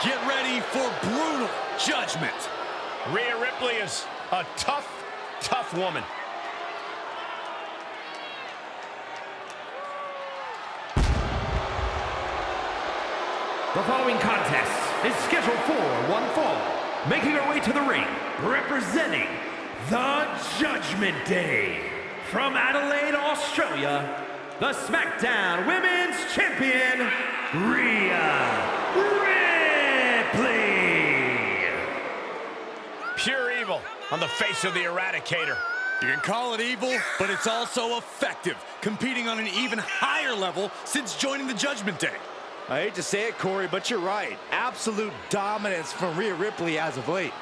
Get ready for brutal judgment. Rhea Ripley is a tough, tough woman. The following contest is scheduled for one fall. Making her way to the ring, representing the Judgment Day. From Adelaide, Australia, the SmackDown Women's Champion, Rhea Ripley. Pure evil on the face of the Eradicator. You can call it evil, but it's also effective, competing on an even higher level since joining the Judgment Day. I hate to say it, Corey, but you're right. Absolute dominance from Rhea Ripley as of late.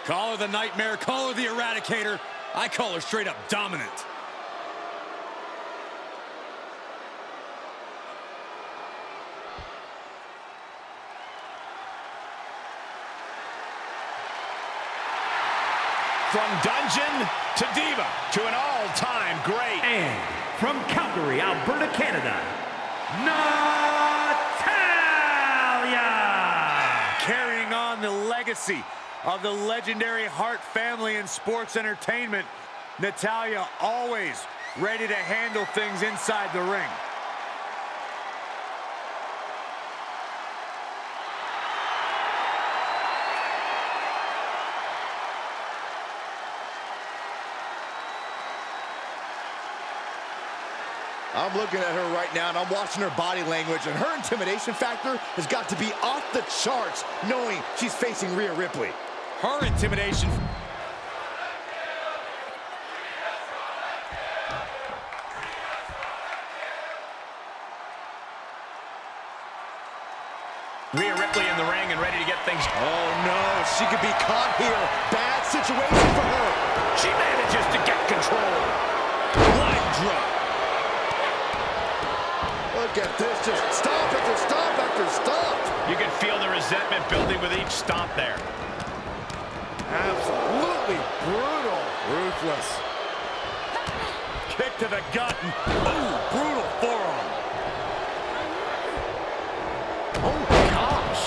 Call her the Nightmare, call her the Eradicator. I call her straight up dominant. From dungeon to diva to an all-time great. And from Calgary, Alberta, Canada, Natalya! Carrying on the legacy of the legendary Hart family in sports entertainment, Natalya always ready to handle things inside the ring. I'm looking at her right now, and I'm watching her body language, and her intimidation factor has got to be off the charts, knowing she's facing Rhea Ripley. Her intimidation. Rhea Ripley in the ring and ready to get things. Oh no, she could be caught here. Bad situation for her. She manages to get control. Leg drop. Look at this, just stop after stop after stop. You can feel the resentment building with each stomp there. Absolutely brutal. Ruthless. Kick to the gut. Ooh, brutal forearm. Oh gosh.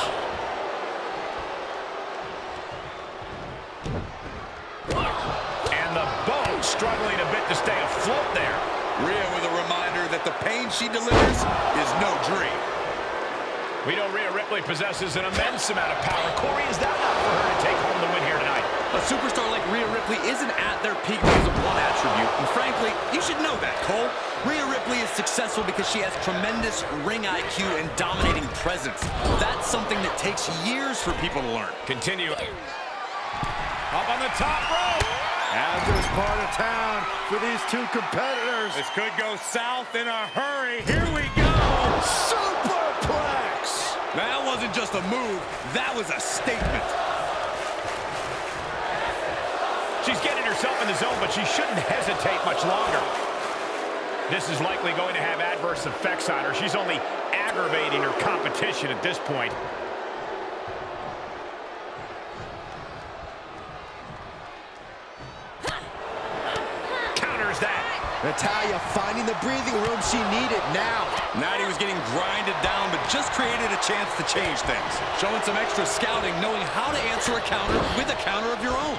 And the boat struggling a bit to stay afloat there. Rhea with a reminder that the pain she delivers is no dream. We know Rhea Ripley possesses an immense amount of power. Corey, is that enough for her to take home the win here tonight? A superstar like Rhea Ripley isn't at their peak because of one attribute, and frankly, you should know that, Cole. Rhea Ripley is successful because she has tremendous ring IQ and dominating presence. That's something that takes years for people to learn. Continue. Up on the top rope. Hazardous part of town for these two competitors. This could go south in a hurry. Here we go. Superplex. That wasn't just a move, that was a statement. She's getting herself in the zone, but she shouldn't hesitate much longer. This is likely going to have adverse effects on her. She's only aggravating her competition at this point. Counters that. Natalya finding the breathing room she needed now. Natty was getting grinded down, but just created a chance to change things. Showing some extra scouting, knowing how to answer a counter with a counter of your own.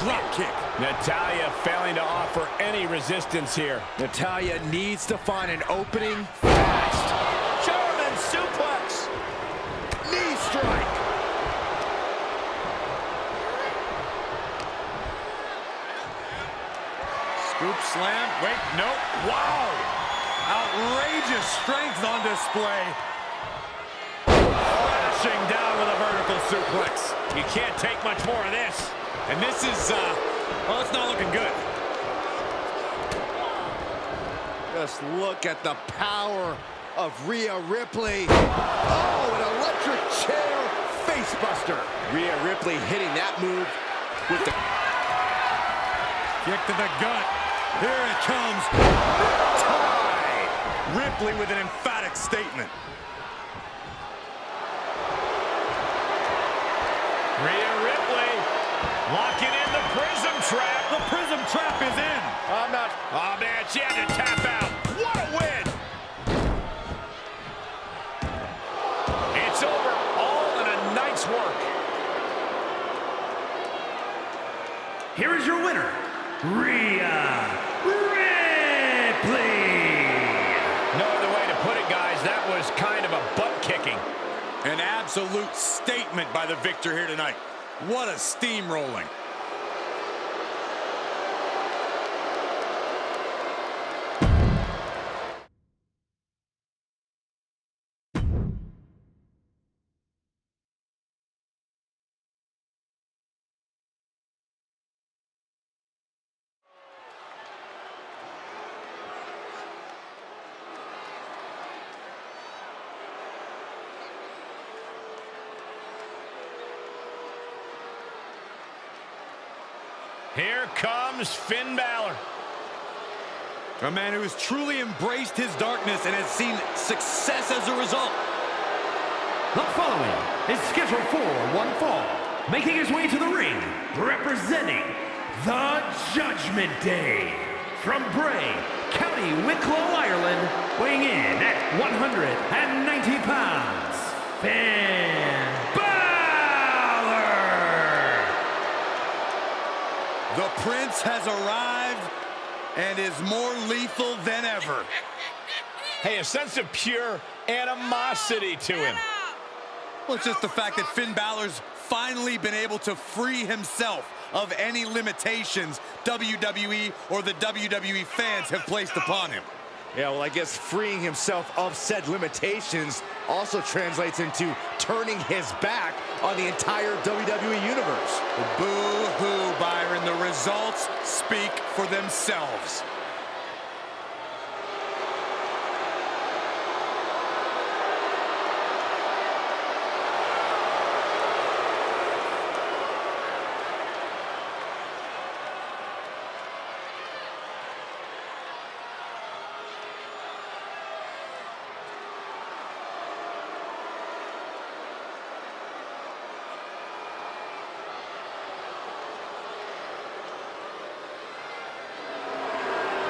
Drop kick. Natalya failing to offer any resistance here. Natalya needs to find an opening fast. German suplex. Knee strike. Scoop slam. Wait, nope. Wow. Outrageous strength on display. Crashing down with a vertical suplex. You can't take much more of this. And this is, well, it's not looking good. Just look at the power of Rhea Ripley. Oh, an electric chair facebuster. Rhea Ripley hitting that move with the kick to the gut. Here it comes. Tie. Ripley with an emphatic statement. Rhea Ripley locking in the prism trap. The prism trap is in. I'm not. Oh, man, she had to tap out. What a win. It's over, all in a night's work. Here is your winner, Rhea Ripley. No other way to put it, guys. That was kind of a butt kicking. An absolute statement by the victor here tonight. What a steamrolling. Here comes Finn Balor. A man who has truly embraced his darkness and has seen success as a result. The following is scheduled for one fall. Making his way to the ring, representing the Judgment Day. From Bray, County Wicklow, Ireland, weighing in at 190 pounds, Finn Balor! The Prince has arrived and is more lethal than ever. Hey, a sense of pure animosity to him. Well, it's just the fact that Finn Balor's finally been able to free himself of any limitations WWE or the WWE fans have placed upon him. Yeah, well, I guess freeing himself of said limitations also translates into turning his back on the entire WWE Universe. Boo-hoo, Byron. The results speak for themselves.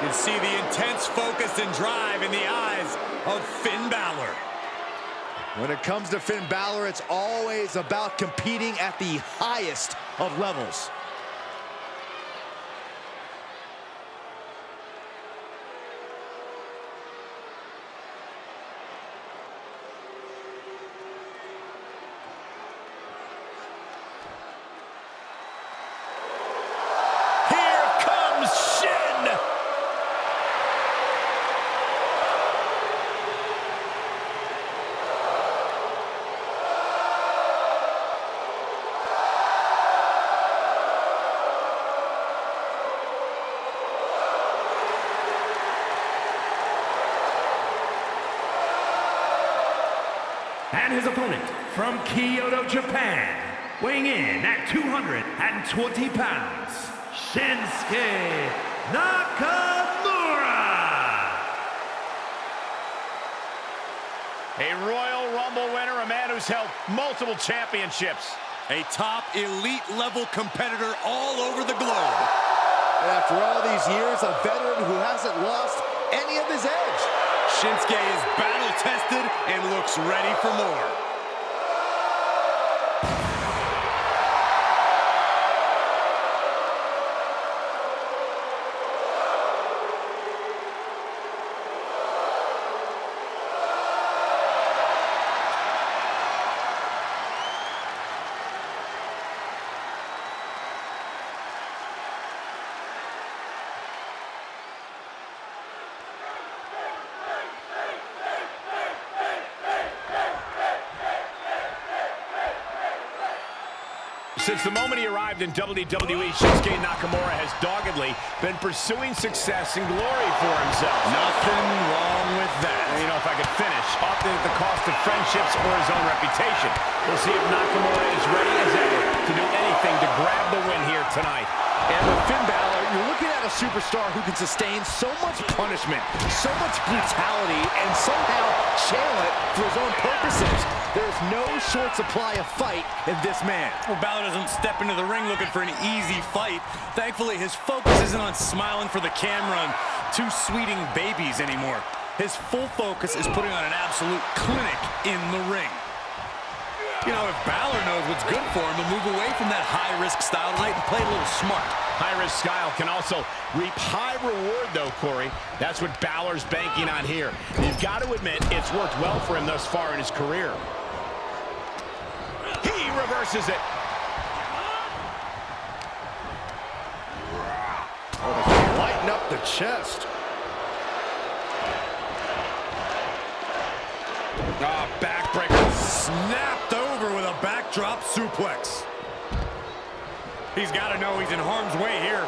You can see the intense focus and drive in the eyes of Finn Balor. When it comes to Finn Balor, it's always about competing at the highest of levels. And his opponent from Kyoto, Japan, weighing in at 220 pounds, Shinsuke Nakamura. A Royal Rumble winner, a man who's held multiple championships. A top elite level competitor all over the globe. And after all these years, a veteran who hasn't lost any of his edge. Shinsuke is battle-tested and looks ready for more. Since the moment he arrived in WWE, Shinsuke Nakamura has doggedly been pursuing success and glory for himself. Nothing wrong with that. And, you know, if I could finish, often at the cost of friendships or his own reputation. We'll see if Nakamura is ready as ever to do anything to grab the win here tonight. And with Finn Balor, you're looking at a superstar who can sustain so much punishment, so much brutality, and somehow channel it for his own purposes. There's no short supply of fight in this man. Well, Balor doesn't step into the ring looking for an easy fight. Thankfully, his focus isn't on smiling for the camera and two sweeting babies anymore. His full focus is putting on an absolute clinic in the ring. You know, if Balor knows what's good for him, he'll move away from that high-risk style tonight and play a little smart. High-risk style can also reap high reward, though, Corey. That's what Balor's banking on here. You've got to admit, it's worked well for him thus far in his career. He reverses it. Oh, lighten up the chest. Backbreaker snapped over with a backdrop suplex. He's got to know he's in harm's way here.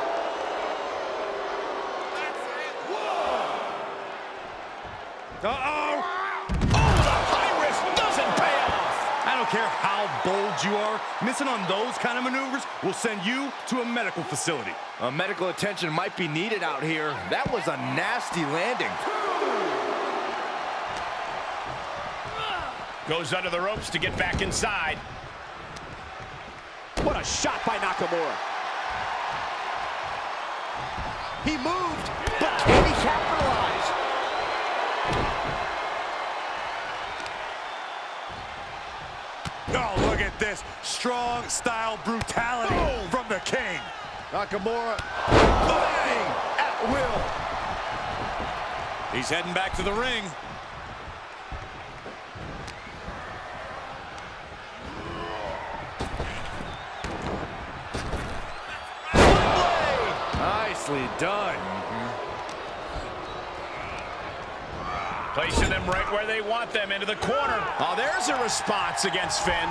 Uh-oh! Oh, the high risk doesn't pay off. I don't care how bold you are, missing on those kind of maneuvers will send you to a medical facility. Medical attention might be needed out here. That was a nasty landing. Goes under the ropes to get back inside. What a shot by Nakamura. He moved, but can he capitalize? Oh, look at this. Strong style brutality from the King. Nakamura playing at will. He's heading back to the ring. Nicely done. Placing them right where they want them, into the corner. Oh, there's a response against Finn.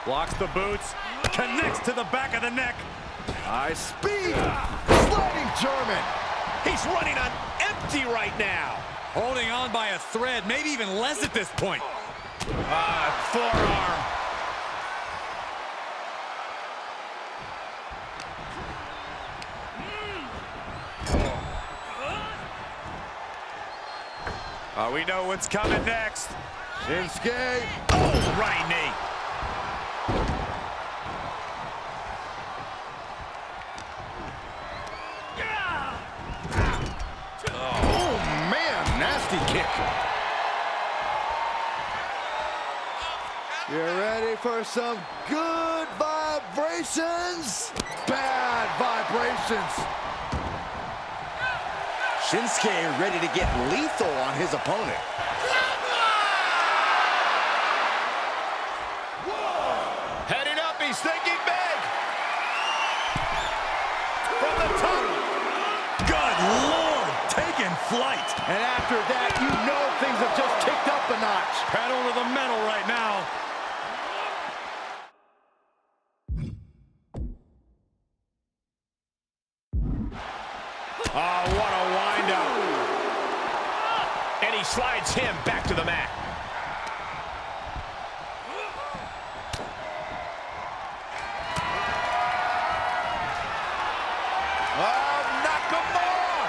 Blocks the boots, connects to the back of the neck. High speed, sliding German. He's running on empty right now. Holding on by a thread, maybe even less at this point. Forearm. We know what's coming next. Shinsuke. Oh, running knee. Oh, man, nasty kick. You ready for some good vibrations? Bad vibrations. Shinsuke ready to get lethal on his opponent. Heading up, he's thinking big. From the top. Good Lord, taking flight. And after that, you know things have just kicked up a notch. Pedal to the metal right now. Oh, what a wind-up. And he slides him back to the mat. Nakamura!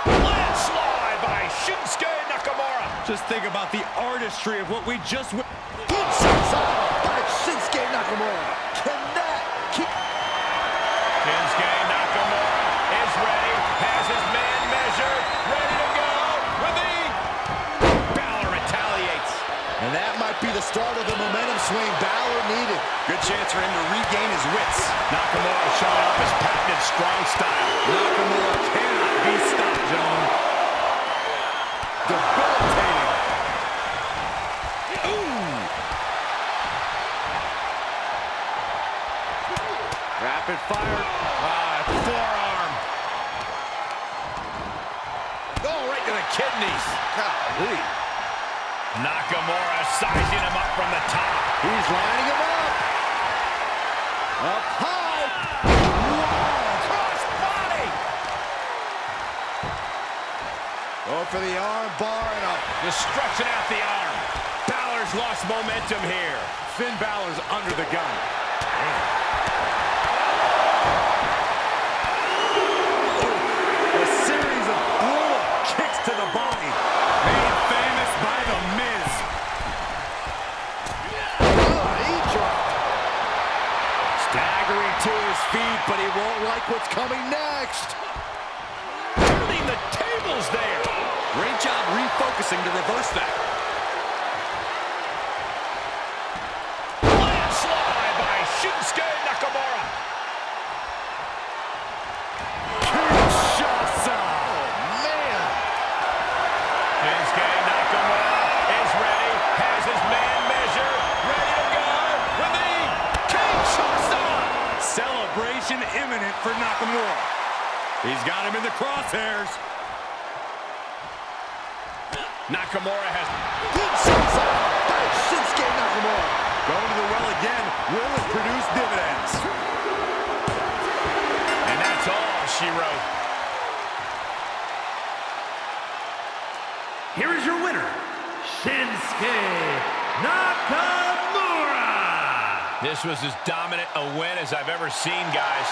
Landslide by Shinsuke Nakamura. Just think about the artistry of what we just... Good shots out by Shinsuke Nakamura. Can that keep... Shinsuke Nakamura is ready, has his man measured, ready to go with the... Balor retaliates. And that might be the start of the momentum swing Balor needed. Good chance for him to regain his wits. Nakamura showing off his patented strong style. Nakamura cannot be stopped, gentlemen. Debilitating. Rapid fire. Forearm. Oh, right to the kidneys. Golly. Nakamura sizing him up from the top. He's lining him up. Up high. Wow. Cross body. Go for the arm bar and up. Just stretching out the arm. Balor's lost momentum here. Finn Balor's under the gun. A series of brutal kicks to the body. Made famous by The Miz. He dropped. Staggering to his feet, but he won't like what's coming next. Turning the tables there. Great job refocusing to reverse that. Landslide by Shinsuke Nakamura. Kinshasa. Man. Shinsuke Nakamura is ready. Has his man measure. Ready to go with the Kinshasa. Celebration imminent for Nakamura. He's got him in the crosshairs. Nakamura has... Good sense by Shinsuke Nakamura. Going to the well again. Will it produce dividends? And that's all she wrote. Here is your winner, Shinsuke Nakamura. This was as dominant a win as I've ever seen, guys.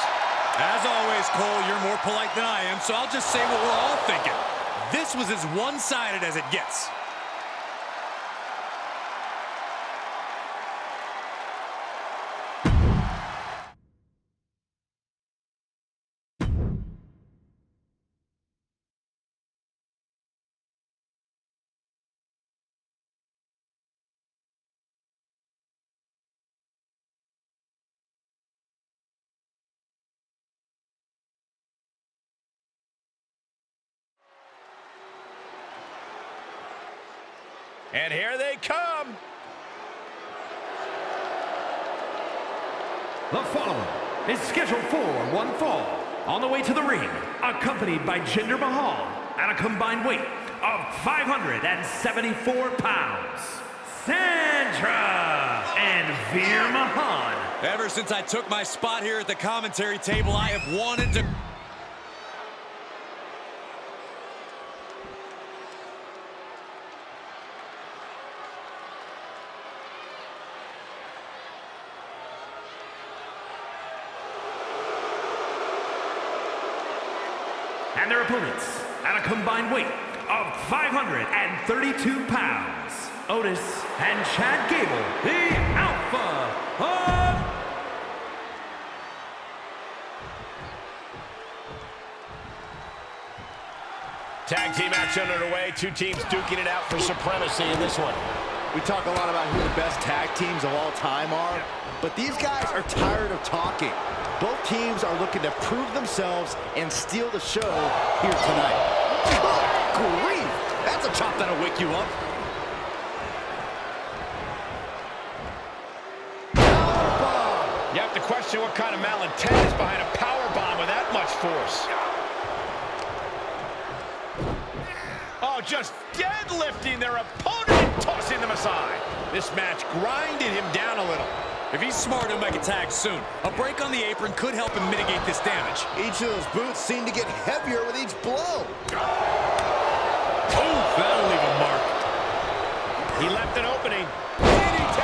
As always, Cole, you're more polite than I am, so I'll just say what we're all thinking. This was as one-sided as it gets. And here they come. The following is scheduled for one fall. On the way to the ring, accompanied by Jinder Mahal at a combined weight of 574 pounds, Sandra and Veer Mahan. Ever since I took my spot here at the commentary table, I have wanted to... And their opponents at a combined weight of 532 pounds, Otis and Chad Gable, the Alpha of... Tag team action underway. Two teams duking it out for supremacy in this one. We talk a lot about who the best tag teams of all time are, but these guys are tired of talking. Both teams are looking to prove themselves and steal the show here tonight. Good grief! That's a chop that'll wake you up. Powerbomb. You have to question what kind of malintent is behind a power bomb with that much force. Oh, just deadlifting their opponent and tossing them aside. This match grinded him down a little. If he's smart, he'll make a tag soon. A break on the apron could help him mitigate this damage. Each of those boots seem to get heavier with each blow. Oh, that'll leave a mark. He left an opening. DDT!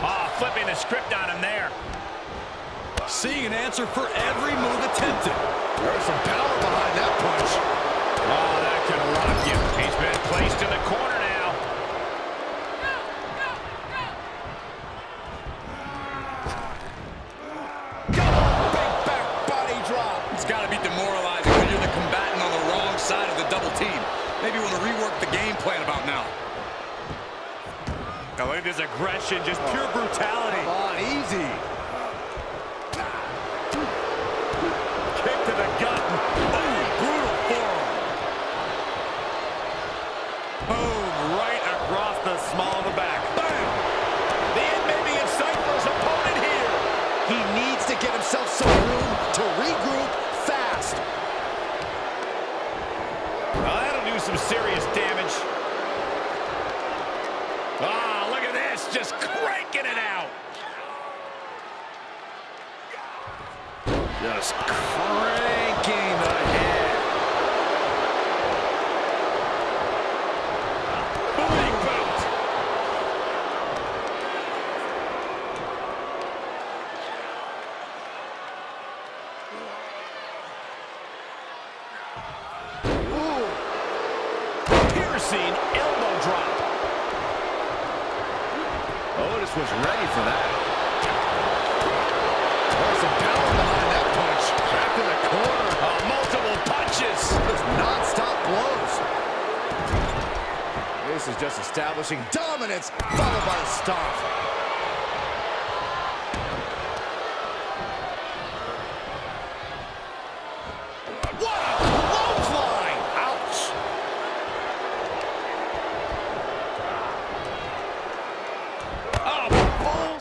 Ah, flipping the script on him there. Seeing an answer for every move attempted. There's some power behind that punch. Oh, that can rock you. He's been placed in the corner now. Big back body drop. It's got to be demoralizing when you're the combatant on the wrong side of the double team. Maybe you want to rework the game plan about now. Now look at this aggression, just pure brutality. Come on, easy. Kick to the gut. Oh, brutal forearm. Boom, right across the small of the back. Bam! The end may be in sight for his opponent here. He needs to get himself some room to regroup fast. Just cranking the head. Booty boot. Ooh. Piercing elbow drop. Otis was ready for that. Oh, some power behind that punch. Trapped in the corner. Multiple punches. Just non-stop blows. This is just establishing dominance, followed by a stomp. What a clothesline! Ouch! Oh, full.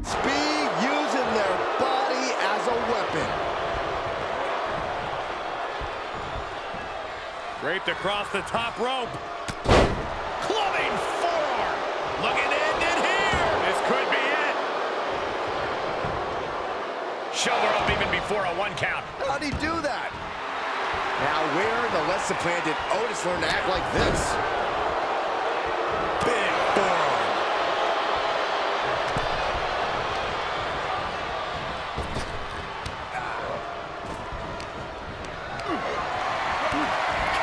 Speed using their body as a weapon. Draped across the top rope. Clubbing forearm. Looking to end it here. This could be it. Shoulder up even before a 1 count. How'd he do that? Now, where in the lesson plan did Otis learn to act like this? Big forearm.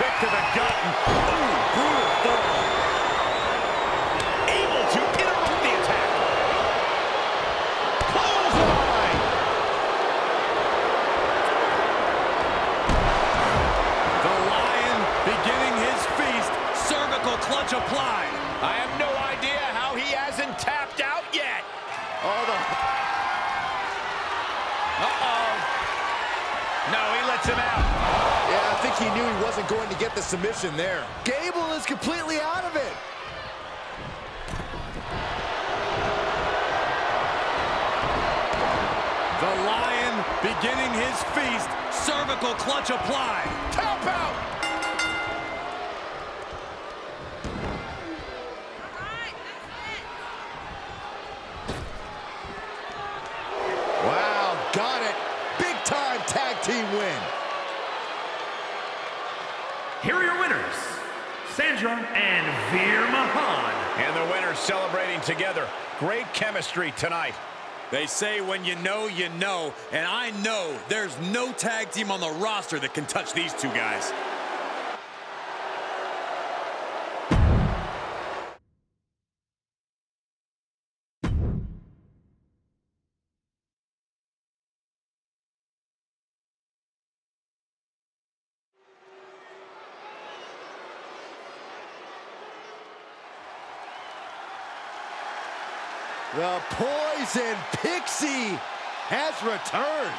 Kick to the gut. Ooh, brutal forearm. Able to interrupt the attack. Clothesline. The Lion beginning his feast. Cervical clutch applied. I have no idea how he hasn't tapped out yet. Oh, the... Uh-oh. No, he lets him out. Yeah, I think he knew he wasn't going to get the submission there. Gable is completely out of it. The Lion beginning his feast. Cervical clutch applied. Tap out. Wow, got it. Big time tag team win. Here are your winners, Sandra and Veer Mahan. And the winners celebrating together. Great chemistry tonight. They say when you know, and I know there's no tag team on the roster that can touch these two guys. The Poison Pixie has returned.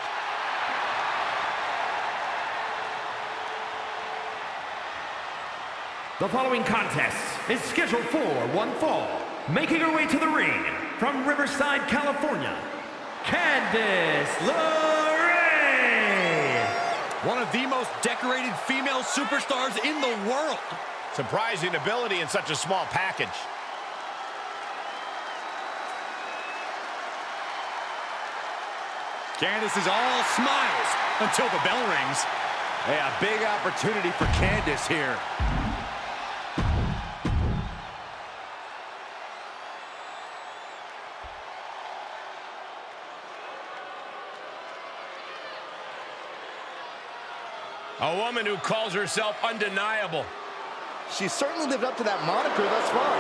The following contest is scheduled for one fall. Making her way to the ring from Riverside, California, Candice LeRae. One of the most decorated female superstars in the world. Surprising ability in such a small package. Candice is all smiles until the bell rings. Hey, a big opportunity for Candice here. A woman who calls herself undeniable. She certainly lived up to that moniker thus far.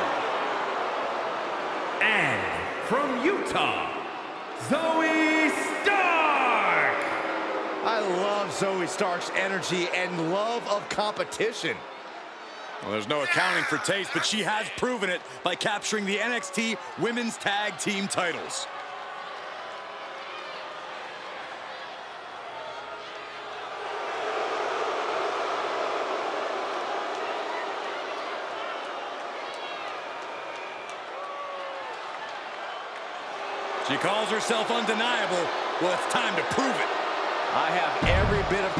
And from Utah, Zoe Stark. I love Zoe Stark's energy and love of competition. Well, there's no accounting for taste, but she has proven it by capturing the NXT Women's Tag Team titles. She calls herself undeniable. Well, it's time to prove it. I have every bit of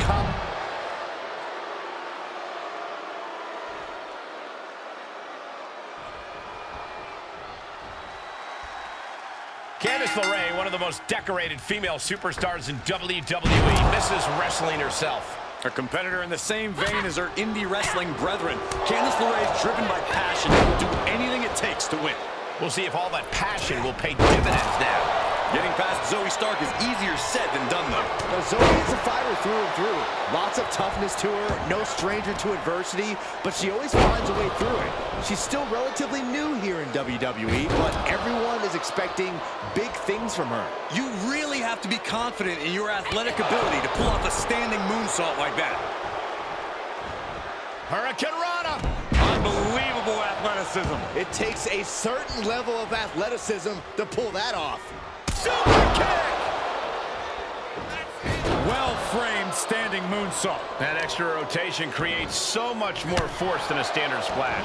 Candice LeRae, one of the most decorated female superstars in WWE, Mrs. Wrestling herself. A competitor in the same vein as her indie wrestling brethren, Candice LeRae is driven by passion and will do anything it takes to win. We'll see if all that passion will pay dividends now. Getting past Zoe Stark is easier said than done, though. Now, Zoe is a fighter through and through. Lots of toughness to her, no stranger to adversity, but she always finds a way through it. She's still relatively new here in WWE, but everyone is expecting big things from her. You really have to be confident in your athletic ability to pull off a standing moonsault like that. Hurricane Rana! Unbelievable athleticism. It takes a certain level of athleticism to pull that off. Super kick! Well-framed standing moonsault. That extra rotation creates so much more force than a standard splash.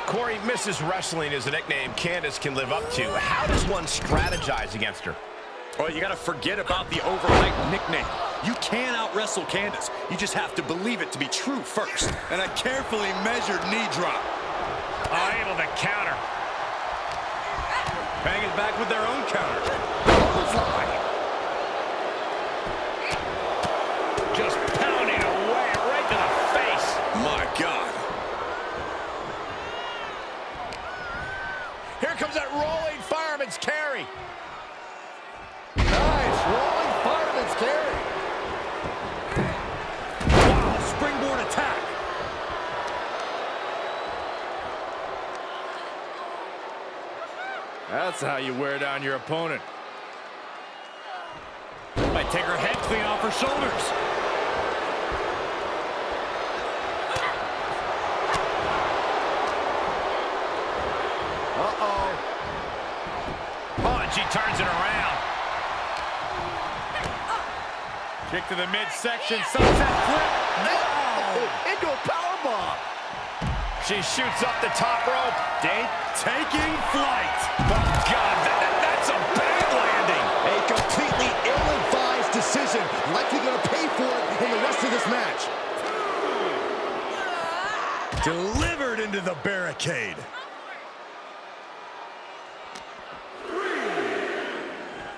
Corey, Mrs. Wrestling is a nickname Candice can live up to. How does one strategize against her? Well, you got to forget about the overhyped nickname. You can out-wrestle Candice. You just have to believe it to be true first. And a carefully measured knee drop. Able to counter. Bang it back with their own counter. Just pounding away right to the face. My God. Here comes that rolling fireman's carry. Nice, rolling fireman's carry. Wow, springboard attack. That's how you wear down your opponent. Might take her head clean off her shoulders. Uh-oh. Oh, and she turns it around. Kick to the midsection, sunset flip. Wow! Into a powerbomb. She shoots up the top rope. Taking flight. Oh, God, that's a bad landing. A completely ill-advised decision, likely going to pay for it in the rest of this match. Delivered into the barricade.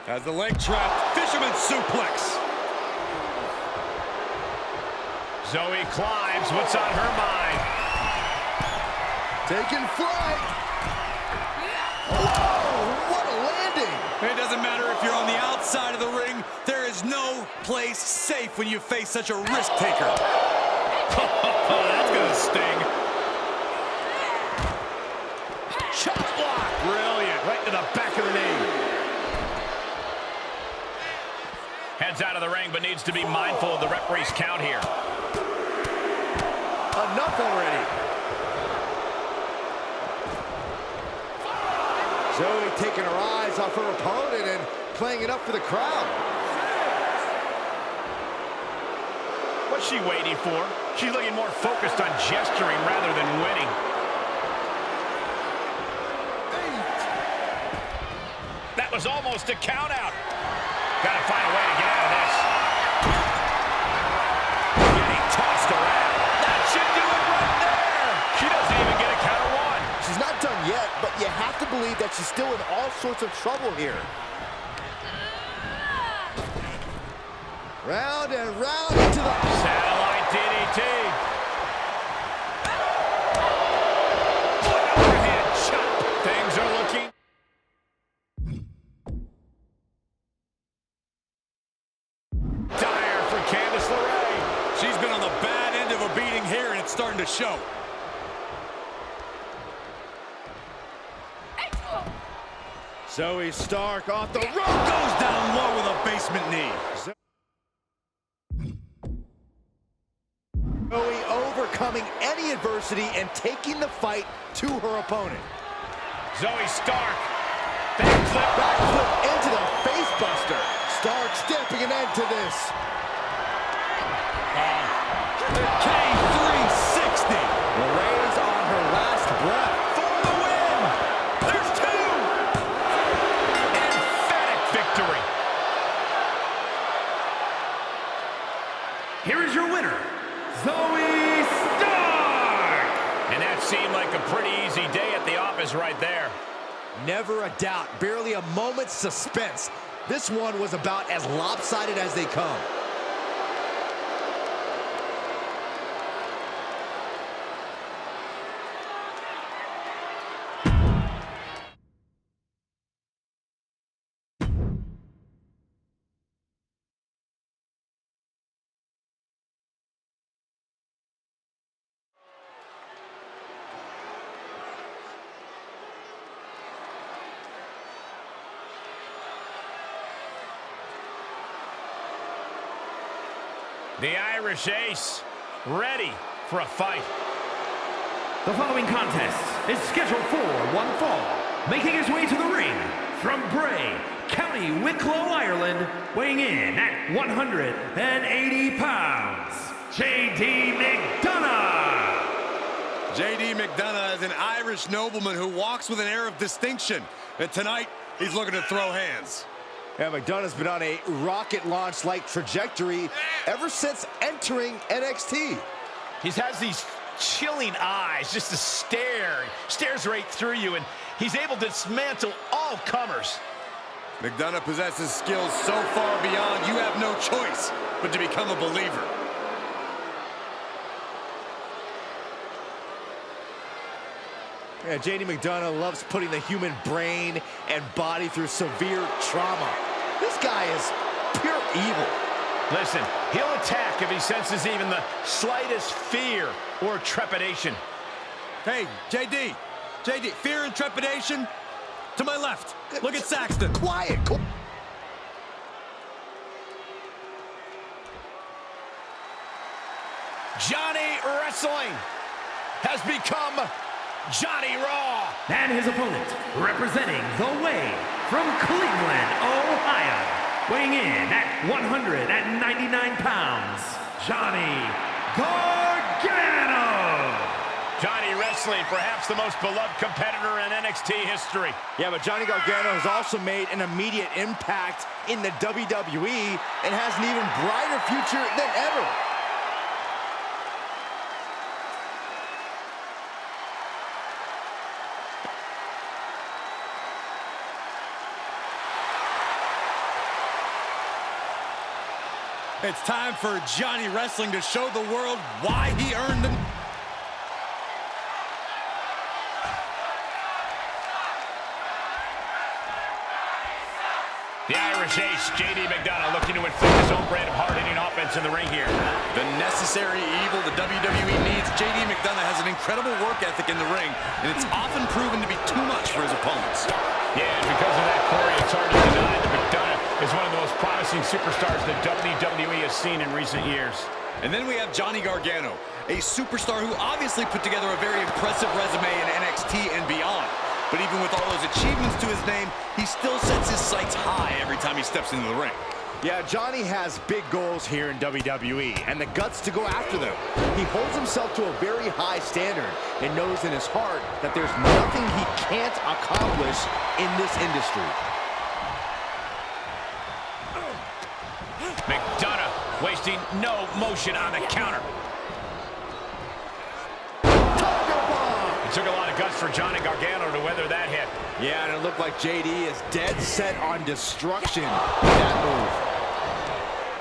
As the leg trap, fisherman suplex. Zoe climbs. What's on her mind? Taking flight. Whoa, what a landing. It doesn't matter if you're on the outside of the ring. There is no place safe when you face such a risk taker. Oh, that's gonna sting. Chop block. Brilliant. Right to the back of the knee. Heads out of the ring, but needs to be mindful of the referee's count here. Enough already. Zoe taking her eyes off her opponent and playing it up for the crowd. What's she waiting for? She's looking more focused on gesturing rather than winning. That was almost a count out. Gotta find a way to get out of this. Getting tossed around. That should do it right there. She doesn't even get a count of one. She's not done yet, but you have to believe that she's still in all sorts of trouble here. Round and round into the... Satellite DDT. One overhead chop. Things are looking... dire for Candice LeRae. She's been on the bad end of a beating here, and it's starting to show. Zoe Stark off the rope. Goes down low with a basement knee. Zoe overcoming any adversity and taking the fight to her opponent. Zoe Stark. Backflip. Backflip into the face buster. Stark stamping an end to this. The K360. LeRae's on her last breath. For the win. There's two. Emphatic victory. Here is your winner, Zoe Stark! And that seemed like a pretty easy day at the office right there. Never a doubt, barely a moment's suspense. This one was about as lopsided as they come. The Irish Ace, ready for a fight. The following contest is scheduled for one fall. Making his way to the ring from Bray, County Wicklow, Ireland, weighing in at 180 pounds, J.D. McDonough. J.D. McDonough is an Irish nobleman who walks with an air of distinction. And tonight, he's looking to throw hands. Yeah, McDonough's been on a rocket launch-like trajectory ever since entering NXT. He has these chilling eyes, just a stare. Stares right through you, and he's able to dismantle all comers. McDonough possesses skills so far beyond, you have no choice but to become a believer. Yeah, J.D. McDonough loves putting the human brain and body through severe trauma. This guy is pure evil. Listen, he'll attack if he senses even the slightest fear or trepidation. Hey, J.D., fear and trepidation? To my left, look at Saxton. Quiet. Johnny Wrestling has become Johnny Raw. And his opponent, representing the way from Cleveland, Ohio, weighing in at 199 pounds, Johnny Gargano. Johnny Wrestling, perhaps the most beloved competitor in NXT history. Yeah, but Johnny Gargano has also made an immediate impact in the WWE and has an even brighter future than ever. It's time for Johnny Wrestling to show the world why he earned them. The Irish Ace, J.D. McDonough, looking to inflict his own brand of hard-hitting offense in the ring here. The necessary evil the WWE needs. J.D. McDonough has an incredible work ethic in the ring, and it's often proven to be too much for his opponents. Yeah, and because of that, Corey, it's hard to deny that McDonough is one of the most promising superstars that WWE has seen in recent years. And then we have Johnny Gargano, a superstar who obviously put together a very impressive resume in NXT and beyond. But even with all those achievements to his name, he still sets his sights high every time he steps into the ring. Yeah, Johnny has big goals here in WWE and the guts to go after them. He holds himself to a very high standard and knows in his heart that there's nothing he can't accomplish in this industry. McDonough wasting no motion on the counter. It took a lot of guts for Johnny Gargano to weather that hit. Yeah, and it looked like JD is dead set on destruction with that move.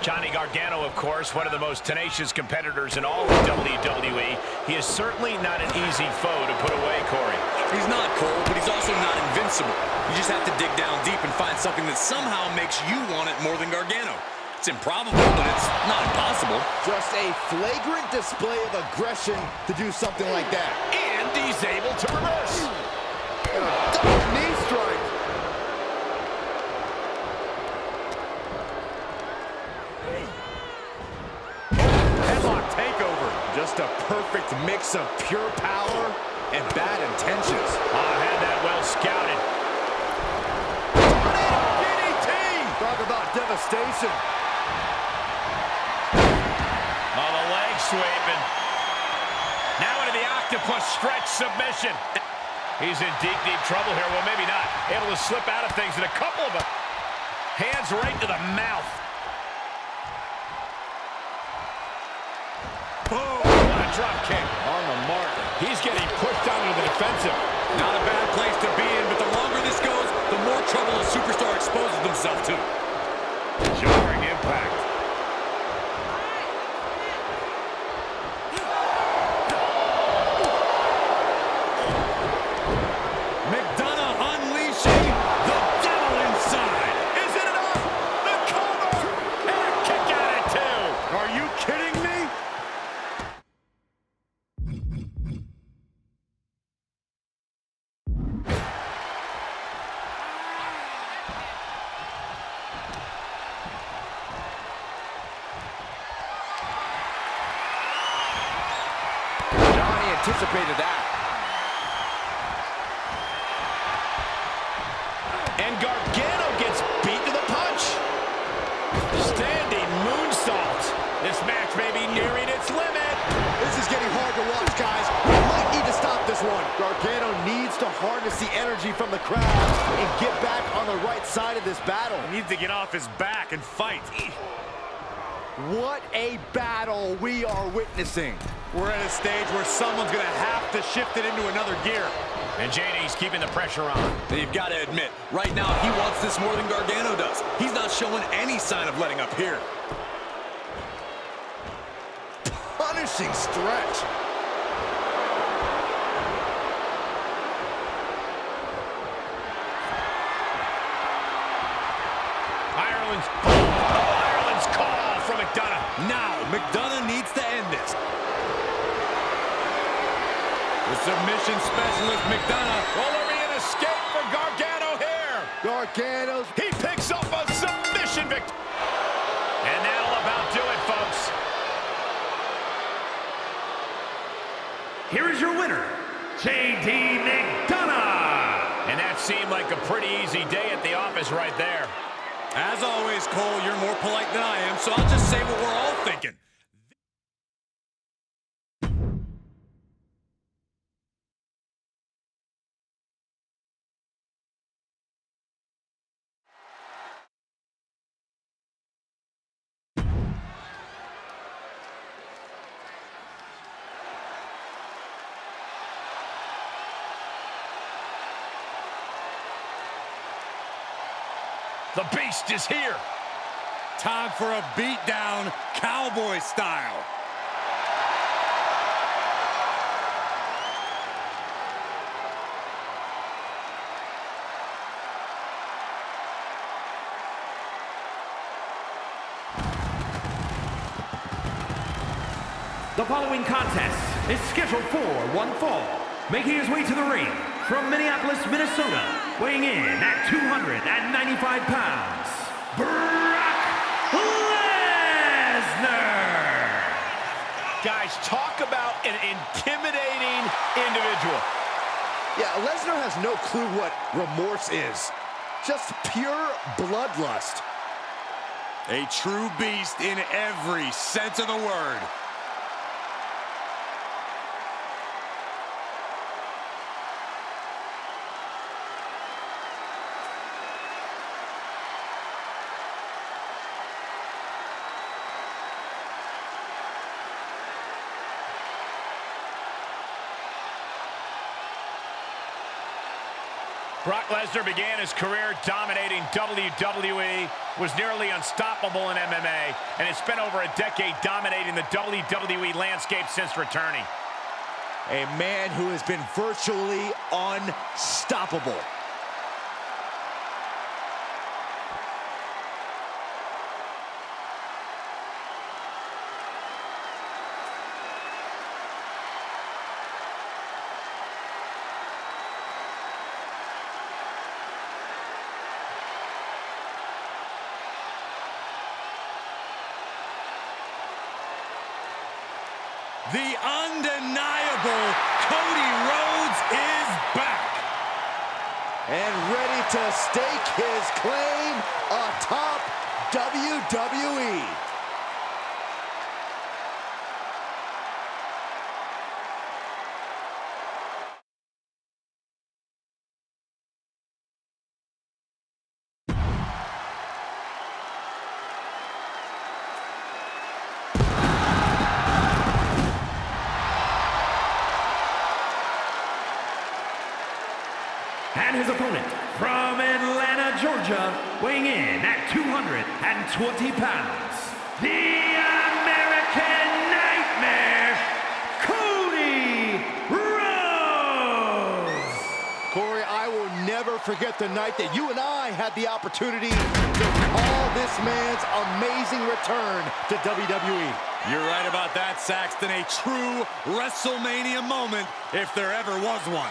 Johnny Gargano, of course, one of the most tenacious competitors in all of WWE. He is certainly not an easy foe to put away, Corey. He's not, Cole, but he's also not invincible. You just have to dig down deep and find something that somehow makes you want it more than Gargano. It's improbable, but it's not impossible. Just a flagrant display of aggression to do something like that. And he's able to reverse. And a double knee strike. Headlock takeover. Just a perfect mix of pure power and bad intentions. Had that well scouted. DDT! Talk about devastation. Oh, the leg sweeping. Now into the octopus stretch submission. He's in deep, deep trouble here. Well, maybe not. Able to slip out of things, and a couple of them. Hands right to the mouth. Boom! What a drop kick. On the mark. He's getting pushed onto the defensive. Not a bad place to be in, but the longer anticipated that. And Gargano gets beat to the punch. Standing moonsault. This match may be nearing its limit. This is getting hard to watch, guys. We might need to stop this one. Gargano needs to harness the energy from the crowd and get back on the right side of this battle. He needs to get off his back and fight. What a battle we are witnessing. We're at a stage where someone's going to have to shift it into another gear. And JD's keeping the pressure on. You've got to admit, right now he wants this more than Gargano does. He's not showing any sign of letting up here. Punishing stretch. Ireland's call from McDonough. Now, McDonough needs to end this. The submission specialist, McDonough. Will there be an escape for Gargano here? Gargano's. He picks up a submission victory. And that'll about do it, folks. Here is your winner, J.D. McDonough. And that seemed like a pretty easy day at the office right there. As always, Cole, you're more polite than I am, so I'll just say what we're all thinking. The Beast is here. Time for a beatdown, cowboy style. The following contest is scheduled for one fall. Making his way to the ring from Minneapolis, Minnesota, weighing in at 295 pounds, Brock Lesnar. Guys, talk about an intimidating individual. Yeah, Lesnar has no clue what remorse is. Just pure bloodlust. A true beast in every sense of the word. Brock Lesnar began his career dominating WWE, was nearly unstoppable in MMA, and has spent over a decade dominating the WWE landscape since returning. A man who has been virtually unstoppable. The undeniable Cody Rhodes is back. And ready to stake his claim atop WWE. And his opponent from Atlanta, Georgia, weighing in at 220 pounds, the American Nightmare, Cody Rhodes. Corey, I will never forget the night that you and I had the opportunity to call this man's amazing return to WWE. You're right about that, Saxton. A true WrestleMania moment, if there ever was one.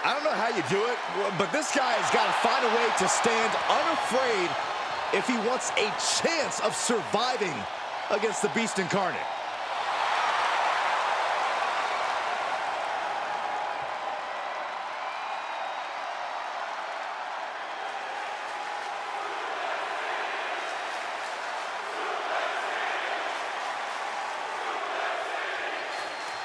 I don't know how you do it, but this guy has got to find a way to stand unafraid if he wants a chance of surviving against the Beast Incarnate.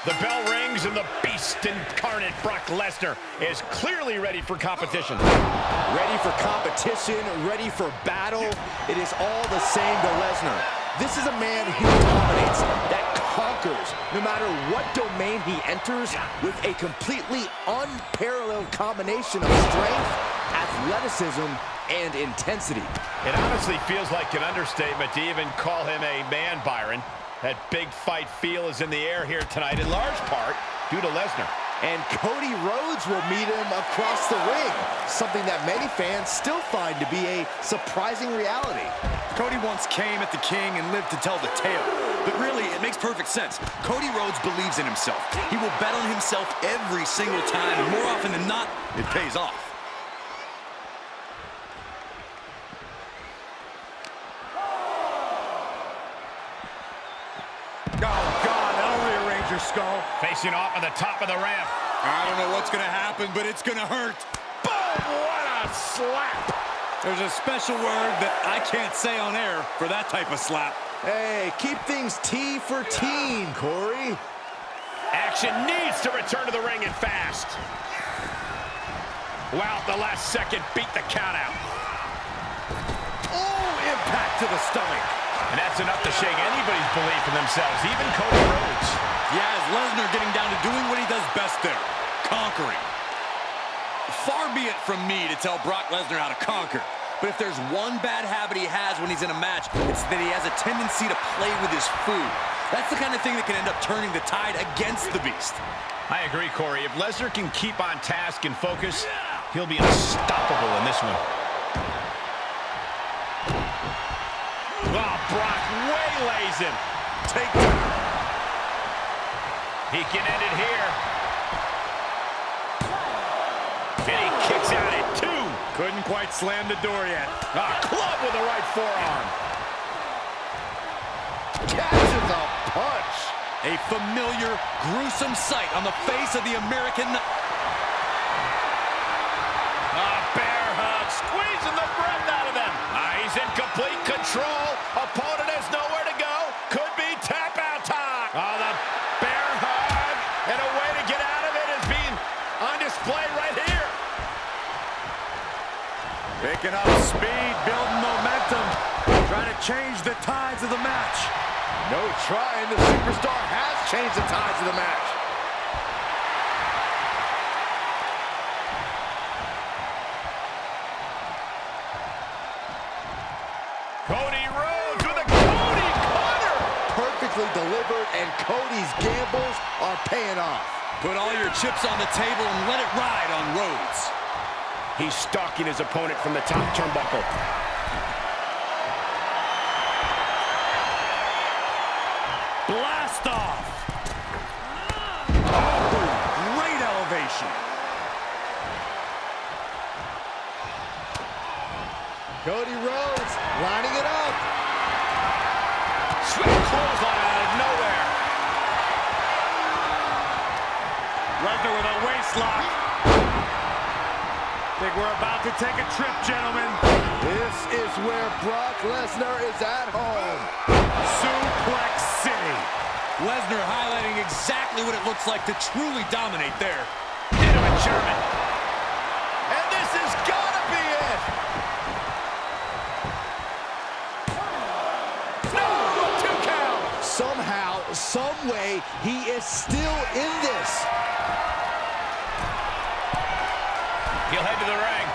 The bell rings and the Beast Incarnate Brock Lesnar is clearly ready for competition. Ready for competition, ready for battle. It is all the same to Lesnar. This is a man who dominates, that conquers, no matter what domain he enters, with a completely unparalleled combination of strength, athleticism, and intensity. It honestly feels like an understatement to even call him a man, Byron. That big fight feel is in the air here tonight, in large part due to Lesnar. And Cody Rhodes will meet him across the ring, something that many fans still find to be a surprising reality. Cody once came at the King and lived to tell the tale. But really, it makes perfect sense. Cody Rhodes believes in himself. He will bet on himself every single time, and more often than not, it pays off. Oh, God, that'll rearrange your skull. Facing off on the top of the ramp. I don't know what's going to happen, but it's going to hurt. Boom! What a slap! There's a special word that I can't say on air for that type of slap. Hey, keep things T for teen, Corey. Action needs to return to the ring and fast. Wow, the last second beat the count out. Oh, impact to the stomach. And that's enough to shake anybody's belief in themselves, even Cody Rhodes. Yeah, as Lesnar getting down to doing what he does best there, conquering. Far be it from me to tell Brock Lesnar how to conquer, but if there's one bad habit he has when he's in a match, it's that he has a tendency to play with his food. That's the kind of thing that can end up turning the tide against the Beast. I agree, Corey. If Lesnar can keep on task and focus, he'll be unstoppable in this one. Oh, Brock waylays him. Take two. He can end it here. And he kicks out at two. Couldn't quite slam the door yet. A club with the right forearm. Catches a punch. A familiar, gruesome sight on the face of the American. Bear hug, squeezing the breath out of them. He's in complete control. Opponent has nowhere to go. Could be tap out time. The bear hug. And a way to get out of it is being on display right here. Picking up speed, building momentum, trying to change the tides of the match. No trying, the superstar has changed the tides of the match. Cody Rhodes with a Cody cutter. Perfectly delivered, and Cody's gambles are paying off. Put all your chips on the table and let it ride on Rhodes. He's stalking his opponent from the top turnbuckle. Blast off. Oh, great elevation. Cody Rhodes lining it up. Swift clothesline out of nowhere. Lesnar with a waist lock. Think we're about to take a trip, gentlemen. This is where Brock Lesnar is at home. Suplex City. Lesnar highlighting exactly what it looks like to truly dominate there. Into a German. And this has got to be it. No, 2 count. Somehow, some way, he is still in this. He'll head to the ring.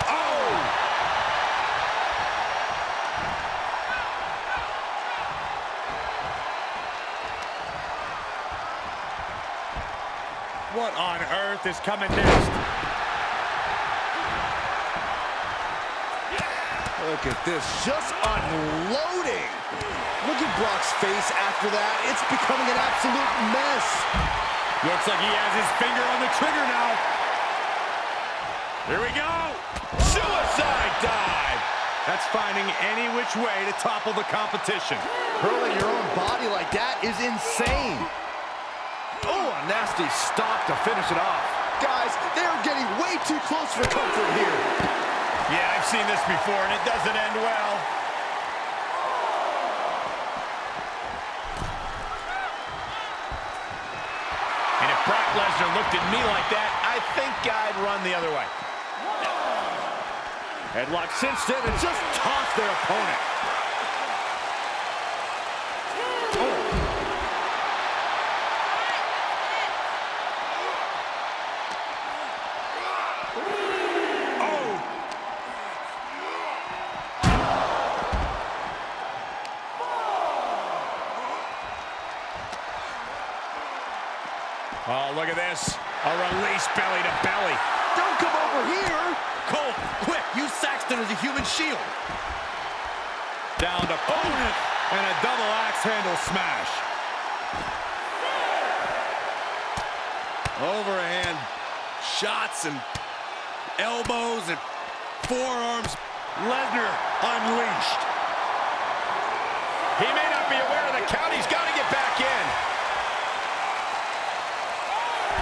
Oh! What on earth is coming next? Look at this, just unloading. Look at Brock's face after that. It's becoming an absolute mess. Looks like he has his finger on the trigger now. Here we go. Suicide dive. That's finding any which way to topple the competition. Hurling your own body like that is insane. Oh, a nasty stop to finish it off. Guys, they are getting way too close for comfort here. Yeah, I've seen this before, and it doesn't end well. And if Brock Lesnar looked at me like that, I think I'd run the other way. Headlock cinched in and just tossed their opponent. Oh, look at this. A release belly to belly. Don't come over here. Cole, quick, use Saxton as a human shield. Down to opponent and a double axe handle smash. Overhand shots and elbows and forearms. Lesnar unleashed. He may not be aware of the count. He's got to get back in.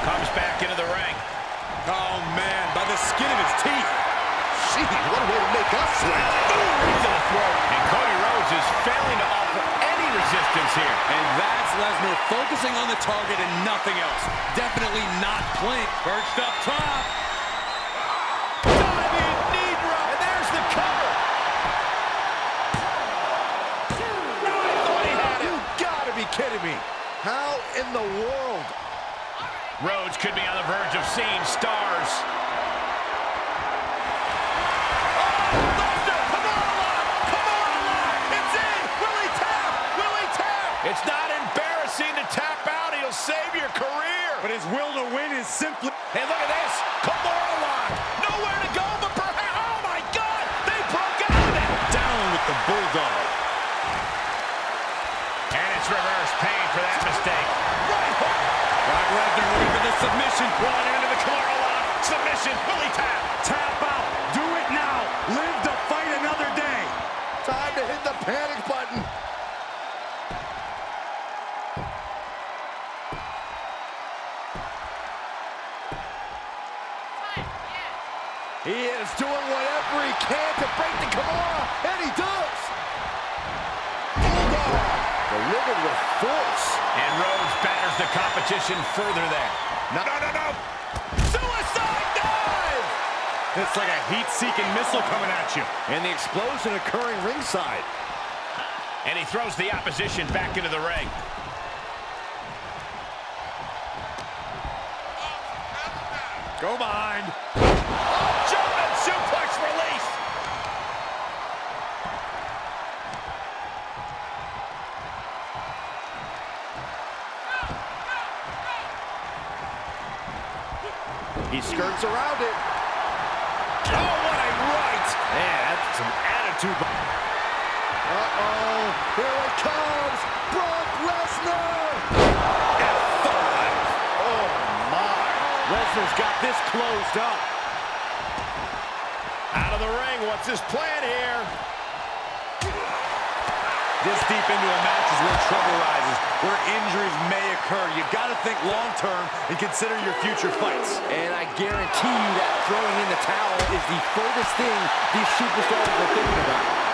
Comes back into the ring. Oh, man, by the skin of his teeth. Jeez, what a way to make us sweat. Right to the throat. And Cody Rhodes is failing to offer any resistance here. And that's Lesnar focusing on the target and nothing else. Definitely not playing. Perched up top. Diving knee drop. And there's the cover. No, I thought he had it. You gotta be kidding me. How in the world? Rhodes could be on the verge of seeing stars. It's not embarrassing to tap out. He'll save your career. But his will to win is simply... Hey, look at this. Kimura lock. Nowhere to go, but perhaps... Oh, my God. They broke out of it. Down with the Bulldog. And it's reverse pain for that mistake. Right hook. Brock Lesnar looking for the submission. Rolling into the Kimura lock. Submission. Willie tap. Tap out. Do it now. Live to fight another day. Time to hit the panic button. He is doing whatever he can to break the Kimura, and he does. Bulldog delivered with force. And Rhodes batters the competition further there. No. Suicide dive! It's like a heat-seeking missile coming at you. And the explosion occurring ringside. And he throws the opposition back into the ring. Go behind. German suplex release. He skirts around it. Oh, what a right. Man, that's some attitude. Uh-oh. Here it comes. Brock Lesnar. F5. Oh, my. Lesnar's got this closed up. Out of the ring. What's his plan here? This deep into a match is where trouble rises, where injuries may occur. You got to think long-term and consider your future fights. And I guarantee you that throwing in the towel is the furthest thing these superstars are thinking about.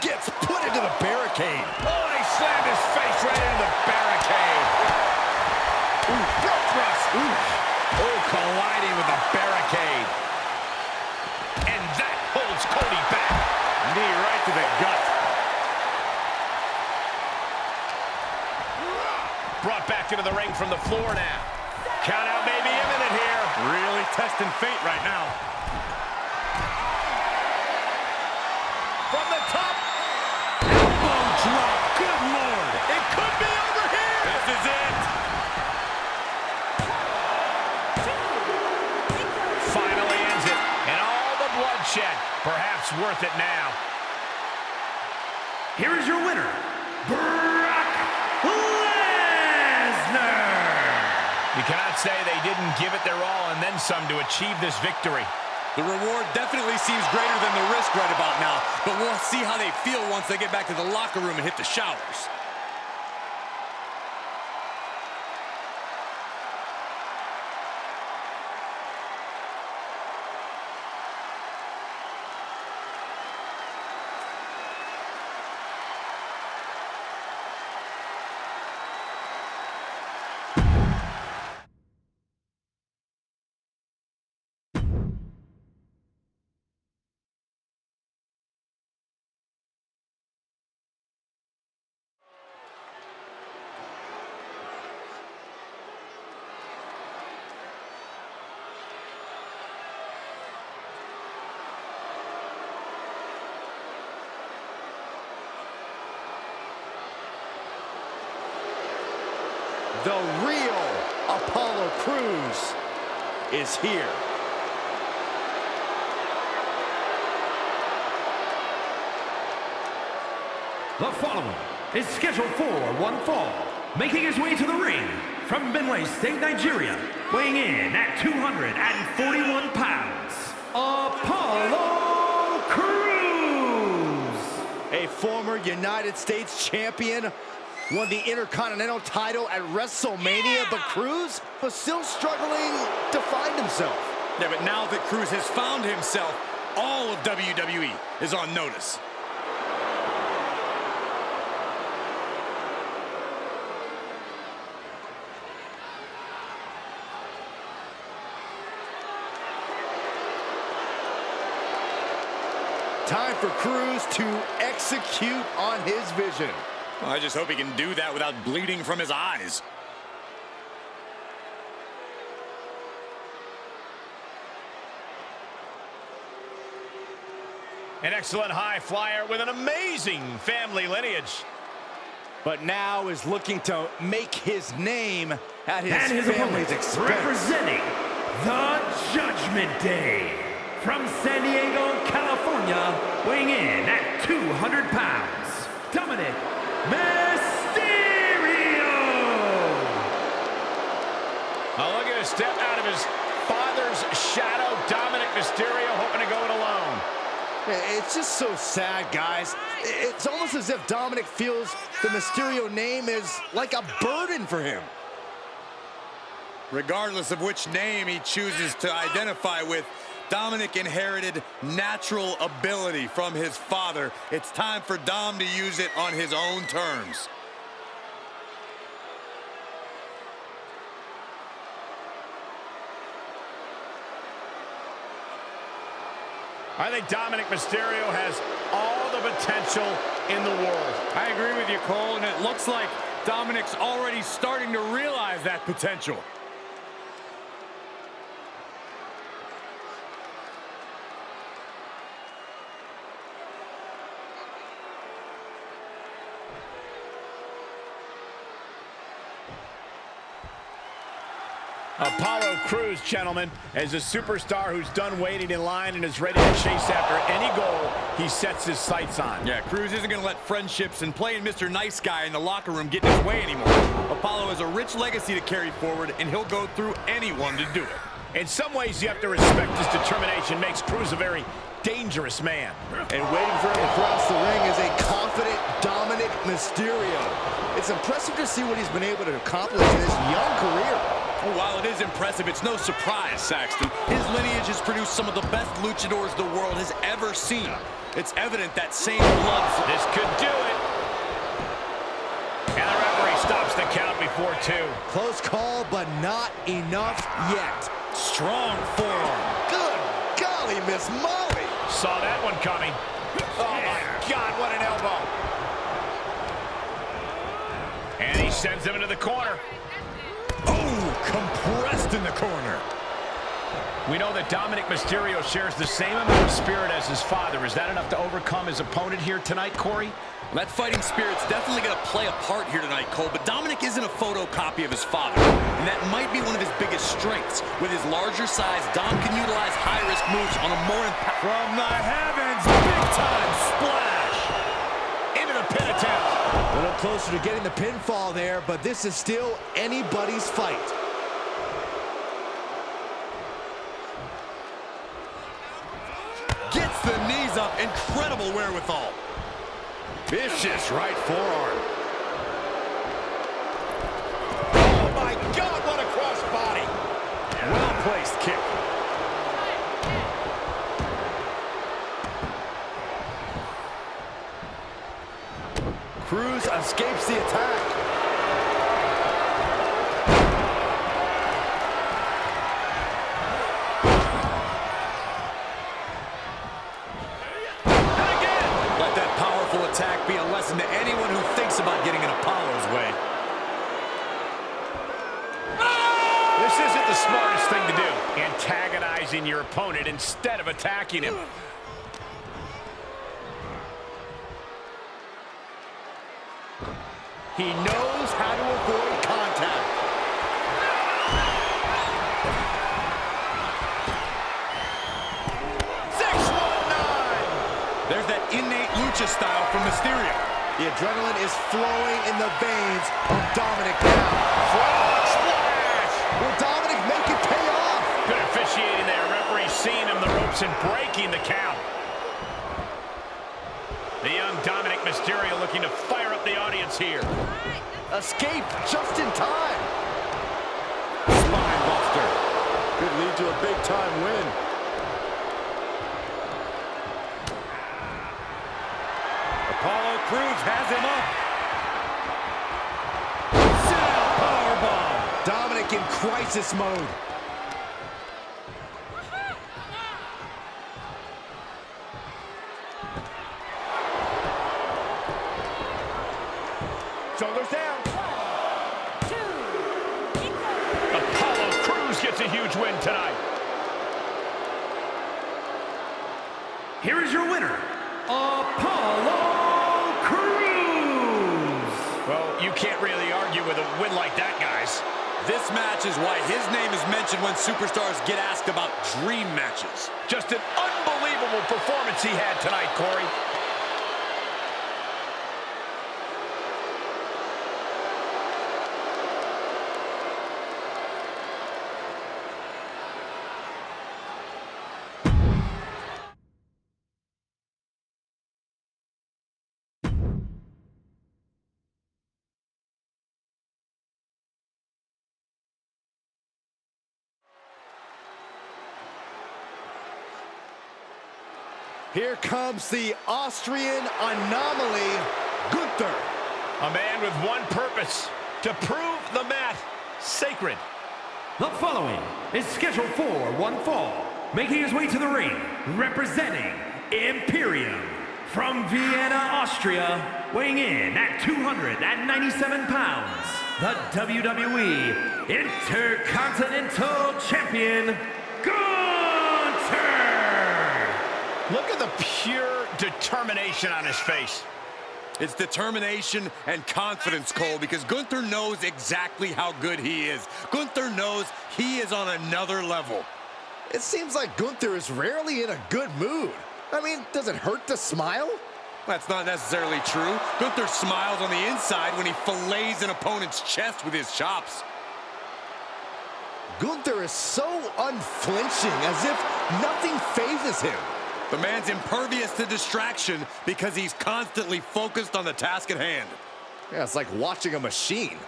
Gets put into the barricade. Oh, and he slammed his face right into the barricade. Ooh, front thrust. Ooh. Oh, colliding with the barricade. And that holds Cody back. Knee right to the gut. Brought back into the ring from the floor now. Count out may be imminent here. Really testing fate right now. From the top. Elbow drop. Good Lord. It could be over here. This is it. Finally ends it. And all the bloodshed. Perhaps worth it now. Here is your winner, Brock Lesnar. not say they didn't give it their all and then some to achieve this victory. The reward definitely seems greater than the risk right about now, but we'll see how they feel once they get back to the locker room and hit the showers. The real Apollo Crews is here. The following is scheduled for one fall, making his way to the ring from Benue State, Nigeria, weighing in at 241 pounds, Apollo Crews. A former United States champion, won the Intercontinental title at WrestleMania, but Crews was still struggling to find himself. Yeah, but now that Crews has found himself, all of WWE is on notice. Time for Crews to execute on his vision. Well, I just hope he can do that without bleeding from his eyes. An excellent high flyer with an amazing family lineage. But now is looking to make his name at his family's expense. Representing the Judgment Day from San Diego, California, weighing in at 200 pounds, Dominic Mysterio! Oh, look at him step out of his father's shadow. Dominic Mysterio hoping to go it alone. It's just so sad, guys. It's almost as if Dominic feels the Mysterio name is like a burden for him. Regardless of which name he chooses to identify with, Dominic inherited natural ability from his father. It's time for Dom to use it on his own terms. I think Dominic Mysterio has all the potential in the world. I agree with you, Cole, and it looks like Dominic's already starting to realize that potential. Apollo Crews, gentlemen, is a superstar who's done waiting in line and is ready to chase after any goal he sets his sights on. Yeah, Crews isn't going to let friendships and playing Mr. Nice Guy in the locker room get in his way anymore. Apollo has a rich legacy to carry forward, and he'll go through anyone to do it. In some ways, you have to respect his determination. Makes Crews a very dangerous man. And waiting for him across the ring is a confident Dominic Mysterio. It's impressive to see what he's been able to accomplish in his young career. Well, while it is impressive, it's no surprise, Saxton. His lineage has produced some of the best luchadors the world has ever seen. It's evident that same blood... This could do it. And the referee stops the count before 2. Close call, but not enough yet. Strong forearm. Good golly, Miss Molly. Saw that one coming. Oh, my God, what an elbow. And he sends him into the corner. Oh, compressed in the corner. We know that Dominic Mysterio shares the same amount of spirit as his father. Is that enough to overcome his opponent here tonight, Corey? That fighting spirit's definitely going to play a part here tonight, Cole, but Dominic isn't a photocopy of his father, and that might be one of his biggest strengths. With his larger size, Dom can utilize high-risk moves on a more impactful... From the heavens, big-time splash! Into the pin attempt. A little closer to getting the pinfall there, but this is still anybody's fight. Gets the knees up. Incredible wherewithal. Vicious right forearm. Oh, my God, what a crossbody. Well-placed kick. Cruz escapes the attack. Let that powerful attack be a lesson to anyone who thinks about getting in Apollo's way. This isn't the smartest thing to do, antagonizing your opponent instead of attacking him. He knows how to avoid contact. There's that innate lucha style from Mysterio. The adrenaline is flowing in the veins of Dominic now. Frog splash! Will Dominic make it pay off? Good officiating there. Referee seeing him the ropes and breaking the count. The young Dominic Mysterio looking to fire up the audience here. Escape just in time. Spine buster. Could lead to a big-time win. Apollo Crews has him up. Sit-out powerbomb. Dominic in crisis mode. Shoulders down. Apollo Crews gets a huge win tonight. Here is your winner, Apollo Crews. Well, you can't really argue with a win like that, guys. This match is why his name is mentioned when superstars get asked about dream matches. Just an unbelievable performance he had tonight, Corey. Here comes the Austrian anomaly, Gunther. A man with one purpose, to prove the mat sacred. The following is scheduled for one fall. Making his way to the ring, representing Imperium. From Vienna, Austria, weighing in at 297 pounds, the WWE Intercontinental Champion, Gunther! Look at the pure determination on his face. It's determination and confidence, Cole, because Gunther knows exactly how good he is. Gunther knows he is on another level. It seems like Gunther is rarely in a good mood. I mean, does it hurt to smile? That's not necessarily true. Gunther smiles on the inside when he fillets an opponent's chest with his chops. Gunther is so unflinching, as if nothing phases him. The man's impervious to distraction because he's constantly focused on the task at hand. Yeah, it's like watching a machine.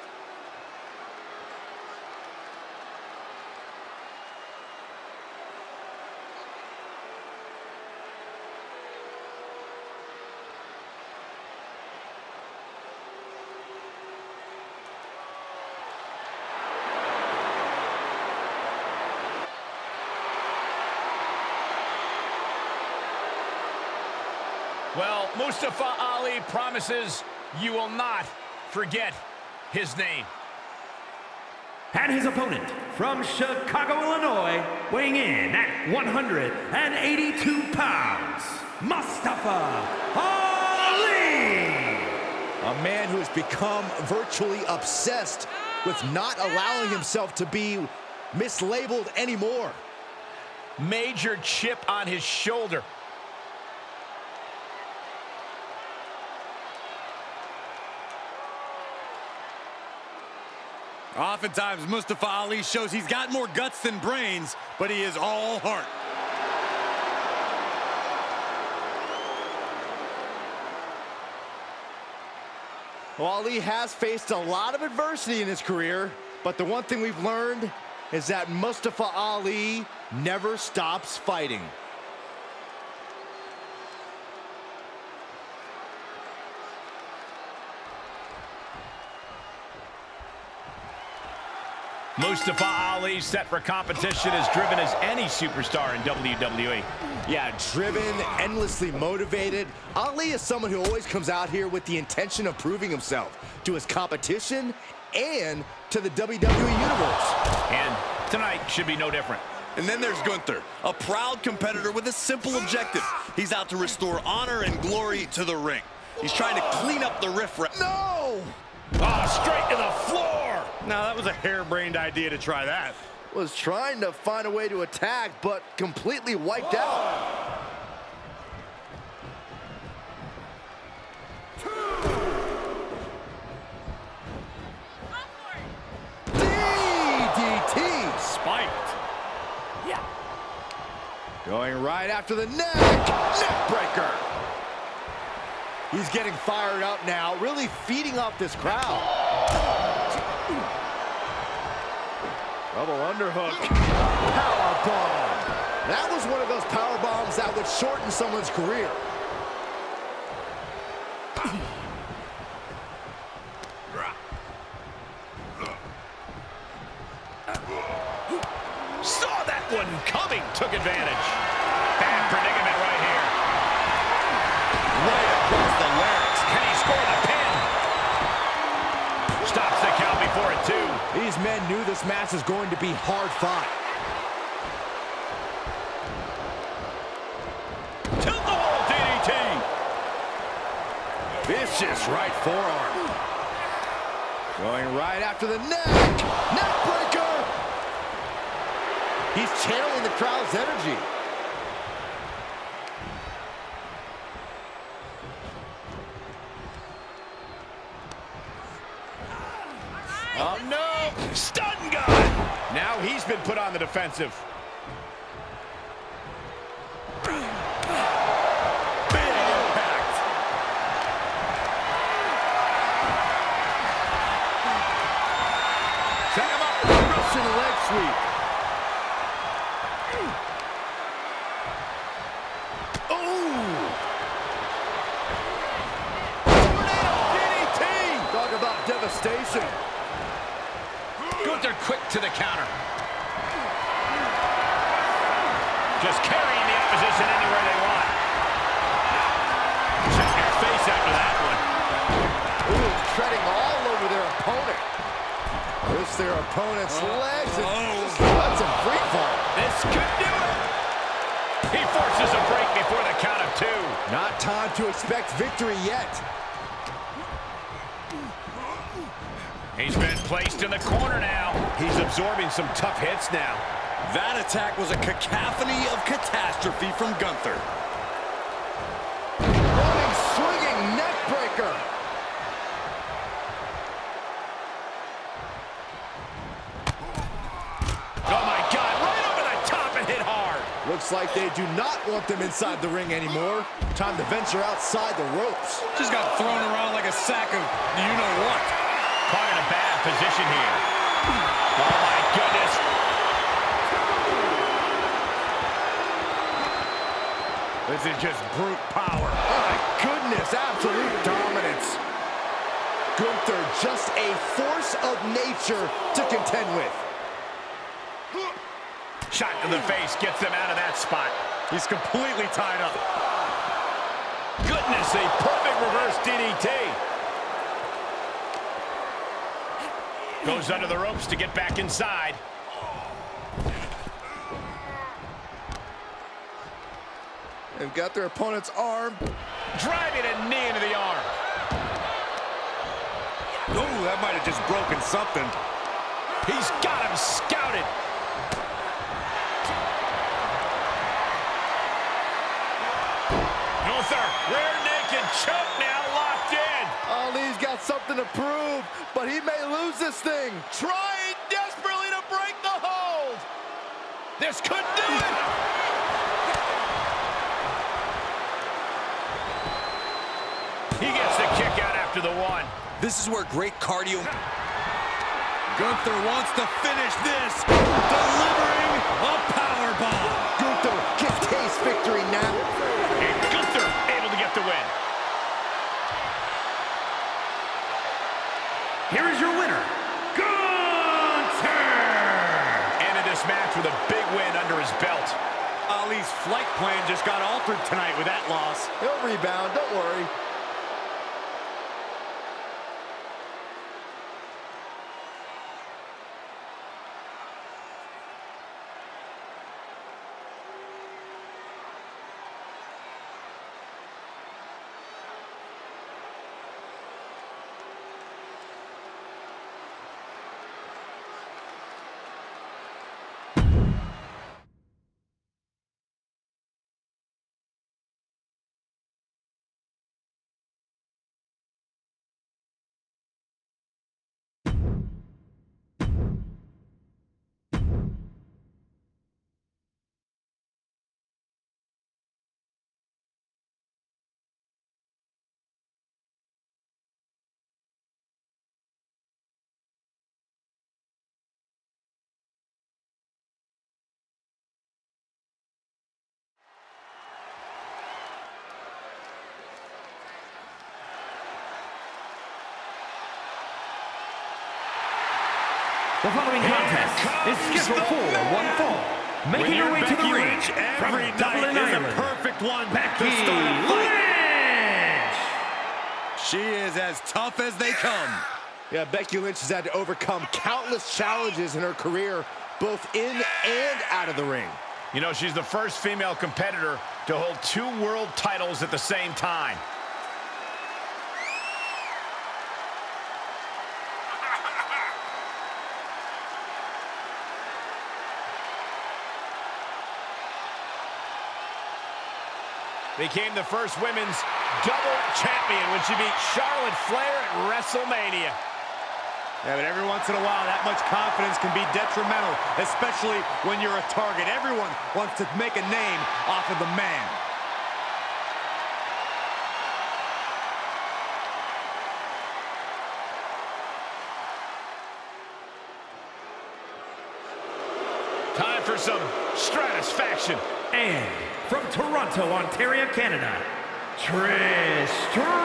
Well, Mustafa Ali promises you will not forget his name. And his opponent from Chicago, Illinois, weighing in at 182 pounds, Mustafa Ali! A man who has become virtually obsessed with not allowing himself to be mislabeled anymore. Major chip on his shoulder. Oftentimes, Mustafa Ali shows he's got more guts than brains, but he is all heart. Well, Ali has faced a lot of adversity in his career, but the one thing we've learned is that Mustafa Ali never stops fighting. Mustafa Ali, set for competition, as driven as any superstar in WWE. Yeah, driven, endlessly motivated. Ali is someone who always comes out here with the intention of proving himself to his competition and to the WWE Universe. And tonight should be no different. And then there's Gunther, a proud competitor with a simple objective. He's out to restore honor and glory to the ring. He's trying to clean up the riffraff. No! Oh, straight to the floor! Now, that was a harebrained idea to try that. Was trying to find a way to attack, but completely wiped out. DDT! Spiked. Going right after the neck. Neck breaker. He's getting fired up now, really feeding off this crowd. Double underhook. Power bomb. That was one of those power bombs that would shorten someone's career. Saw that one coming, took advantage. Bad predicament right here. Right across the larynx. Can he score the pin? Stops the count before it, too. These men knew this match was going to be hard fought. Tilt-the-wall DDT. Vicious right forearm. Going right after the neck. Neck breaker. He's channeling the crowd's energy. Oh, no! Stun gun! Now he's been put on the defensive. Big impact. Set him up. Russian leg sweep. DDT! Talk about devastation. Gunther quick to the counter. Just carrying the opposition anywhere they want. Check your face after that one. Ooh, treading all over their opponent. Twist their opponent's legs and just lets him free fall. This could do it. He forces a break before the count of two. Not time to expect victory yet. He's been placed in the corner now. He's absorbing some tough hits now. That attack was a cacophony of catastrophe from Gunther. Running, swinging neck breaker. Oh my God, right over the top and hit hard. Looks like they do not want them inside the ring anymore. Time to venture outside the ropes. Just got thrown around like a sack of you-know-what. Caught in a bad position here. Oh my goodness. This is just brute power. Oh my goodness, absolute dominance. Gunther, just a force of nature to contend with. Shot to the face gets them out of that spot. He's completely tied up. Goodness, a perfect reverse DDT. Goes under the ropes to get back inside. They've got their opponent's arm. Driving a knee into the arm. Oh, that might have just broken something. He's got him scouted. Gunther, rear naked choke now locked in. Ali's got something to prove, but he may lose this thing. Trying desperately to break the hold. This could do it. He gets the kick out after the one. This is where great cardio... Gunther wants to finish this, delivering a powerbomb. Gunther can taste victory now. And Gunther able to get the win. Here is your winner, Gunther! Ended this match with a big win under his belt. Ali's flight plan just got altered tonight with that loss. He'll rebound, don't worry. The following contest is scheduled for one fall. Making her way to the ring from Dublin, Ireland, a perfect one. Becky Lynch! She is as tough as they come. Yeah, Becky Lynch has had to overcome countless challenges in her career, both in and out of the ring. You know, she's the first female competitor to hold 2 world titles at the same time. Became the first women's double champion when she beat Charlotte Flair at WrestleMania. Yeah, but every once in a while, that much confidence can be detrimental, especially when you're a target. Everyone wants to make a name off of the man. Time for some stratisfaction. And from Toronto, Ontario, Canada, Trish Stratus!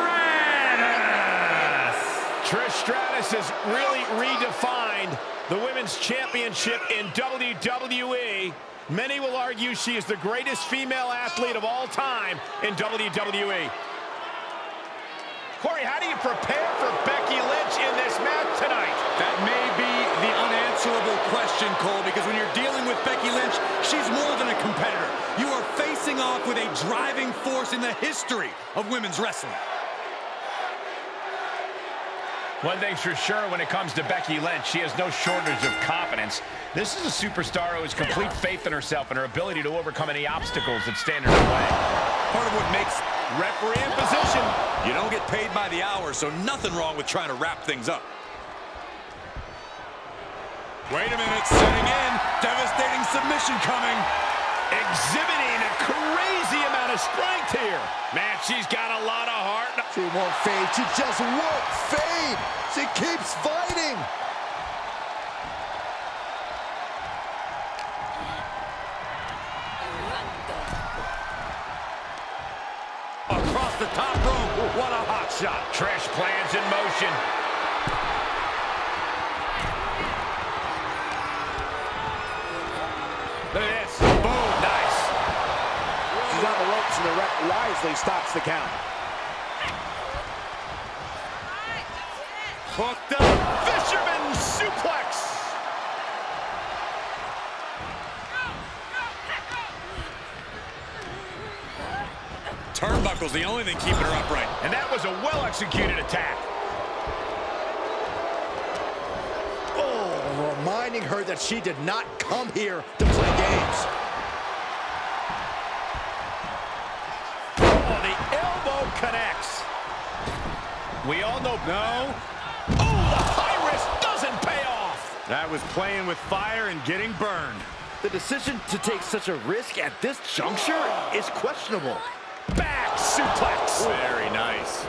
Trish Stratus has really redefined the Women's Championship in WWE. Many will argue she is the greatest female athlete of all time in WWE. Corey, how do you prepare for Becky Lynch in this match tonight? That may be the unanswerable question, Cole, because when you're dealing with Becky Lynch, she's more than a competitor. You are facing off with a driving force in the history of women's wrestling. One thing's for sure when it comes to Becky Lynch, she has no shortage of confidence. This is a superstar who has complete faith in herself and her ability to overcome any obstacles that stand in her way. Part of what makes referee in position, you don't get paid by the hour, so nothing wrong with trying to wrap things up. Wait a minute, setting in, devastating submission coming. Exhibiting a crazy amount of strength here. Man, she's got a lot of heart. She won't fade. She just won't fade. She keeps fighting. Across the top rope, what a hot shot. Trish plans in motion. Look at this. Boom. Nice. She's on the ropes and the ref wisely stops the count. Hooked up. Fisherman suplex. Turnbuckle's the only thing keeping her upright. And that was a well-executed attack. Oh, reminding her that she did not come here to play games. Oh, the elbow connects. We all know. No. Oh, the high risk doesn't pay off. That was playing with fire and getting burned. The decision to take such a risk at this juncture is questionable. Back suplex. Very nice.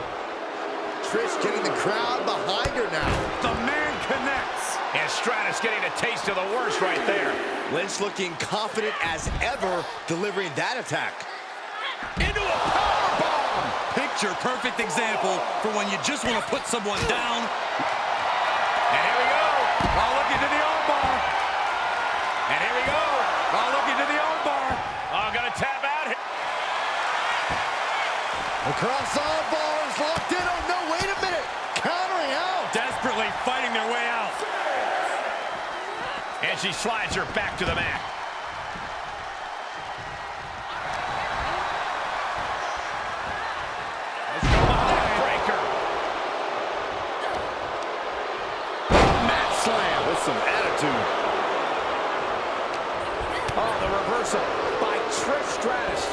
Trish getting the crowd behind her now. The man connects. And Stratus getting a taste of the worst right there. Lynch looking confident as ever, delivering that attack. Into a powerbomb. Picture perfect example for when you just want to put someone down. And here we go. Oh, look into the armbar. And here we go. Oh, look into the armbar. Oh, gonna tap out. Across all bars, locked in. Oh, no, wait a minute. Countering out. Desperately fighting their way out. And she slides her back to the mat. Breaker. Mat slam with some attitude. Oh, the reversal by Trish Stratus.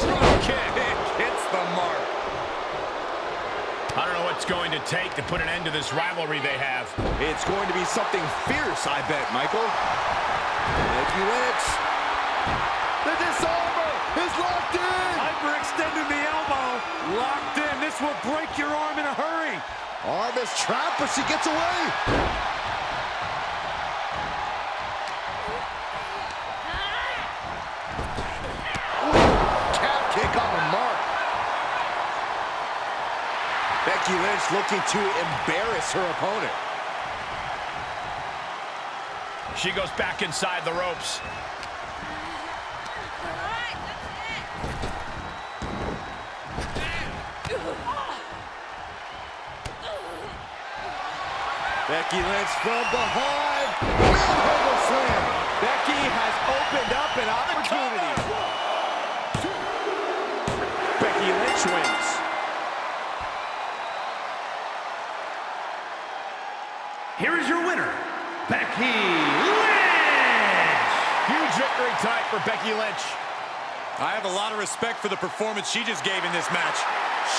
Drop kick. Hits the mark. I don't know what's going to take to put an end to this rivalry they have. It's going to be something fierce, I bet, Michael. Becky Lynch. The disarmer is locked in. Hyperextending the elbow. Locked in. This will break your arm in a hurry. Arm is trapped, but she gets away. Calf kick on the mark. Becky Lynch looking to embarrass her opponent. She goes back inside the ropes. Becky Lynch from behind. Manhandle slam. Becky has opened up an opportunity. Becky Lynch wins. Here is your winner, Becky Lynch! Huge victory tonight for Becky Lynch. I have a lot of respect for the performance she just gave in this match.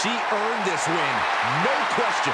She earned this win, no question.